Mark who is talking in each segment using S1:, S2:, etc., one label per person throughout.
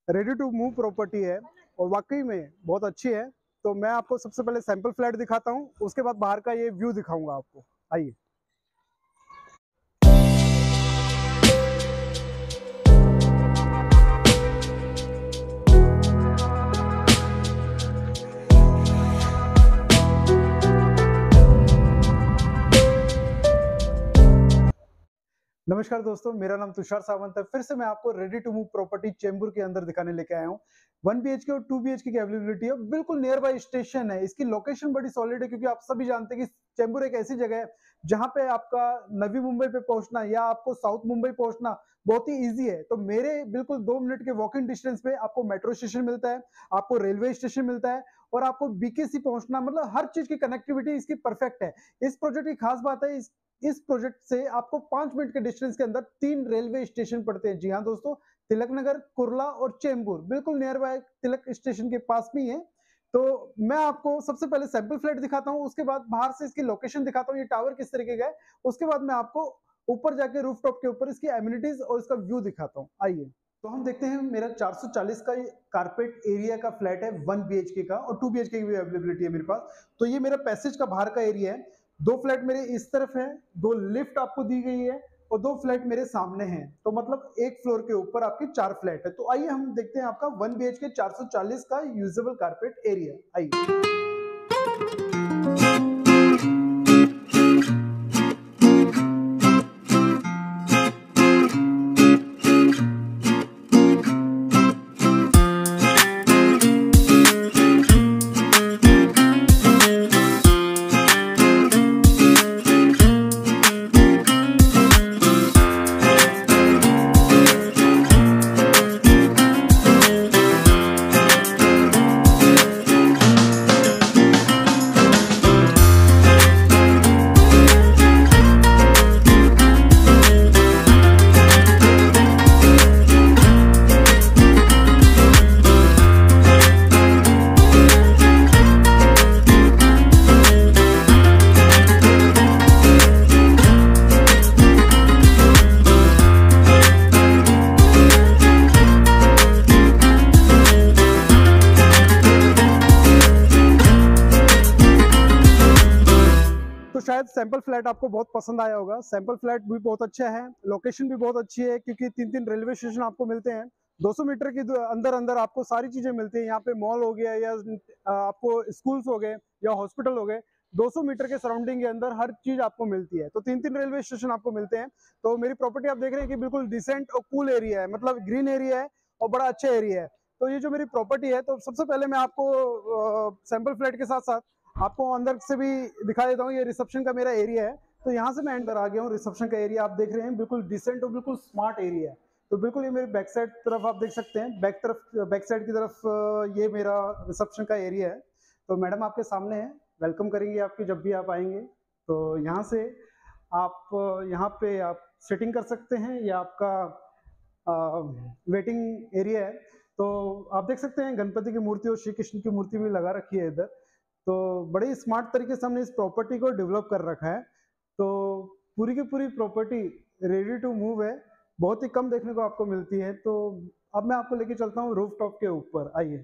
S1: Ready to move property है और वाकई में बहुत अच्छी है। तो मैं आपको सबसे पहले सैंपल फ्लैट दिखाता हूँ, उसके बाद बाहर का ये व्यू दिखाऊंगा आपको। आइए। नमस्कार दोस्तों, मेरा नाम तुषार सावंत है। फिर से मैं आपको ready to move property Chembur के अंदर दिखाने लेके आया हूँ। 1 BHK और 2 BHK की अवेलेबिलिटी है, बिल्कुल नियर बाय स्टेशन है। इसकी लोकेशन बड़ी सॉलिड है क्योंकि आप सभी जानते हैं कि चेंबूर एक ऐसी जगह है जहां पे आपका नवी मुंबई पे पहुंचना या आपको साउथ मुंबई पहुंचना बहुत ही ईजी है। तो मेरे बिल्कुल 2 मिनट के वॉकिंग डिस्टेंस पे आपको मेट्रो स्टेशन मिलता है, आपको रेलवे स्टेशन मिलता है और आपको बीकेसी पहुंचना, मतलब हर चीज की कनेक्टिविटी इसकी परफेक्ट है। इस प्रोजेक्ट की खास बात है, इस प्रोजेक्ट से आपको 5 मिनट के डिस्टेंस के अंदर 3 रेलवे स्टेशन पड़ते हैं। जी हाँ दोस्तों, तिलक नगर, कुर्ला और चेंबूर बिल्कुल नियर बाय तिलक स्टेशन के पास में ही है। तो मैं आपको सबसे पहले सैंपल फ्लैट दिखाता हूँ, उसके बाद बाहर से इसकी लोकेशन दिखाता हूँ, ये टावर किस तरीके का है। उसके बाद मैं आपको ऊपर जाके रूफटॉप के ऊपर इसकी एमिनिटीज और इसका व्यू दिखाता हूँ। आइए। तो हम देखते हैं, मेरा 440 का कारपेट एरिया का फ्लैट है 1 BHK का, और 2 BHK की भी अवेलेबिलिटी है मेरे पास। तो ये मेरा पैसेज का बाहर का एरिया है। 2 फ्लैट मेरे इस तरफ है, 2 लिफ्ट आपको दी गई है और 2 फ्लैट मेरे सामने हैं। तो मतलब एक फ्लोर के ऊपर आपके 4 फ्लैट है। तो आइए हम देखते हैं आपका 1 BHK 440 का यूजेबल कारपेट एरिया। आइए। तो शायद सैंपल फ्लैट आपको बहुत पसंद आया होगा। सैंपल फ्लैट भी बहुत अच्छा है, लोकेशन भी बहुत अच्छी है क्योंकि 3 रेलवे स्टेशन आपको मिलते हैं। 200 मीटर के अंदर अंदर आपको सारी चीजें मिलती हैं। यहाँ पे मॉल हो गया या आपको स्कूल्स हो गए या हॉस्पिटल हो गए, 200 मीटर के सराउंडिंग के अंदर हर चीज आपको मिलती है। तो 3 रेलवे स्टेशन आपको मिलते हैं। तो मेरी प्रॉपर्टी आप देख रहे हैं कि बिल्कुल डिसेंट और कूल एरिया है, मतलब ग्रीन एरिया है और बड़ा अच्छा एरिया है। तो ये जो मेरी प्रॉपर्टी है, तो सबसे पहले मैं आपको सैंपल फ्लैट के साथ साथ आपको अंदर से भी दिखा देता हूँ। ये रिसेप्शन का मेरा एरिया है। तो यहाँ से मैं अंदर आ गया हूँ। रिसेप्शन का एरिया आप देख रहे हैं, बिल्कुल डिसेंट और बिल्कुल स्मार्ट एरिया है। तो बिल्कुल ये मेरे बैक साइड तरफ आप देख सकते हैं, बैक साइड की तरफ ये मेरा रिसेप्शन का एरिया है। तो मैडम आपके सामने है, वेलकम करेंगे आपकी जब भी आप आएंगे। तो यहाँ से आप यहाँ पे आप सेटिंग कर सकते हैं, या आपका वेटिंग एरिया है। तो आप देख सकते हैं गणपति की मूर्ति और श्री कृष्ण की मूर्ति भी लगा रखी है इधर। तो बड़े स्मार्ट तरीके से हमने इस प्रॉपर्टी को डेवलप कर रखा है। तो पूरी की पूरी प्रॉपर्टी रेडी टू मूव है, बहुत ही कम देखने को आपको मिलती है। तो अब मैं आपको लेके चलता हूँ रूफटॉप के ऊपर। आइए।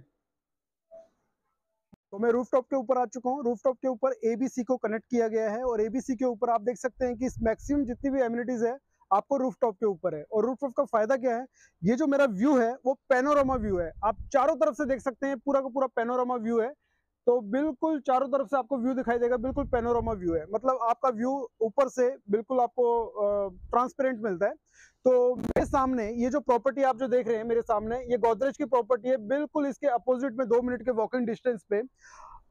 S1: तो मैं रूफटॉप के ऊपर आ चुका हूँ। रूफटॉप के ऊपर एबीसी को कनेक्ट किया गया है और एबीसी के ऊपर आप देख सकते हैं कि मैक्सिमम जितनी भी एमिनिटीज है आपको रूफटॉप के ऊपर है। और रूफटॉप का फायदा क्या है, ये जो मेरा व्यू है वो पैनोरामा व्यू है। आप चारों तरफ से देख सकते हैं, पूरा का पूरा पैनोरामा व्यू है। तो बिल्कुल चारों तरफ से आपको व्यू दिखाई देगा, बिल्कुल पैनोरामा व्यू है। मतलब आपका व्यू ऊपर से बिल्कुल आपको ट्रांसपेरेंट मिलता है। तो मेरे सामने ये जो प्रॉपर्टी आप जो देख रहे हैं मेरे सामने, ये गोदरेज की प्रॉपर्टी है। बिल्कुल इसके अपोजिट में 2 मिनट के वॉकिंग डिस्टेंस पे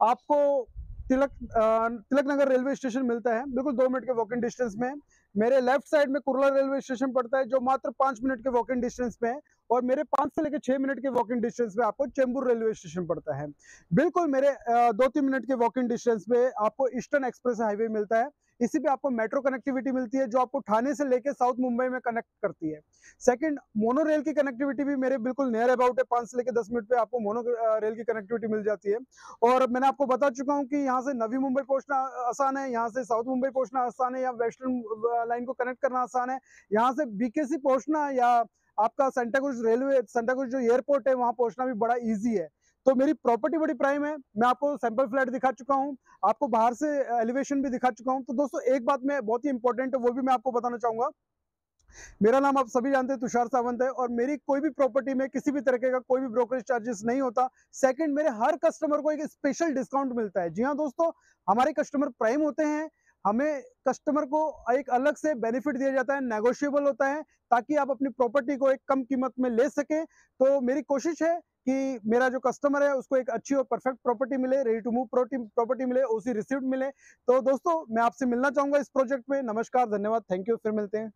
S1: आपको तिलक नगर रेलवे स्टेशन मिलता है, बिल्कुल 2 मिनट के वॉकिंग डिस्टेंस में। मेरे लेफ्ट साइड में कुर्ला रेलवे स्टेशन पड़ता है जो मात्र 5 मिनट के वॉकिंग डिस्टेंस पे है। और मेरे 5 से लेकर 6 मिनट के वॉकिंग डिस्टेंस पे आपको चेंबूर रेलवे स्टेशन पड़ता है। बिल्कुल मेरे 2-3 मिनट के वॉकिंग डिस्टेंस पे आपको ईस्टर्न एक्सप्रेस हाईवे मिलता है। इसी पे आपको मेट्रो कनेक्टिविटी मिलती है जो आपको ठाणे से लेकर साउथ मुंबई में कनेक्ट करती है। सेकंड, मोनो रेल की कनेक्टिविटी भी मेरे बिल्कुल नियर अबाउट है, 5 से लेकर 10 मिनट पे आपको मोनो रेल की कनेक्टिविटी मिल जाती है। और मैंने आपको बता चुका हूँ कि यहाँ से नवी मुंबई पहुंचना आसान है, यहाँ से साउथ मुंबई पहुंचना आसान है, या वेस्टर्न लाइन को कनेक्ट करना आसान है। यहाँ से बीकेसी पहुंचना या आपका सेंटा क्रूज जो एयरपोर्ट है वहां पहुंचना भी बड़ा ईजी है। तो मेरी प्रॉपर्टी बड़ी प्राइम है। मैं आपको सैंपल फ्लैट दिखा चुका हूँ, आपको बाहर से एलिवेशन भी दिखा चुका हूँ। तो दोस्तों एक बात मैं बहुत ही इंपॉर्टेंट है वो भी मैं आपको बताना चाहूंगा। मेरा नाम आप सभी जानते हैं, तुषार सावंत है, और मेरी कोई भी प्रॉपर्टी में किसी भी तरीके का कोई भी ब्रोकरेज चार्जेस नहीं होता। सेकंड, मेरे हर कस्टमर को एक स्पेशल डिस्काउंट मिलता है। जी हाँ दोस्तों, हमारे कस्टमर प्राइम होते हैं, हमें कस्टमर को एक अलग से बेनिफिट दिया जाता है, नेगोशिएबल होता है, ताकि आप अपनी प्रॉपर्टी को एक कम कीमत में ले सके। तो मेरी कोशिश है कि मेरा जो कस्टमर है उसको एक अच्छी और परफेक्ट प्रॉपर्टी मिले, रेडी टू मूव प्रॉपर्टी मिले, ओसी रिसिप्ट मिले। तो दोस्तों मैं आपसे मिलना चाहूंगा इस प्रोजेक्ट में। नमस्कार, धन्यवाद, थैंक यू, फिर मिलते हैं।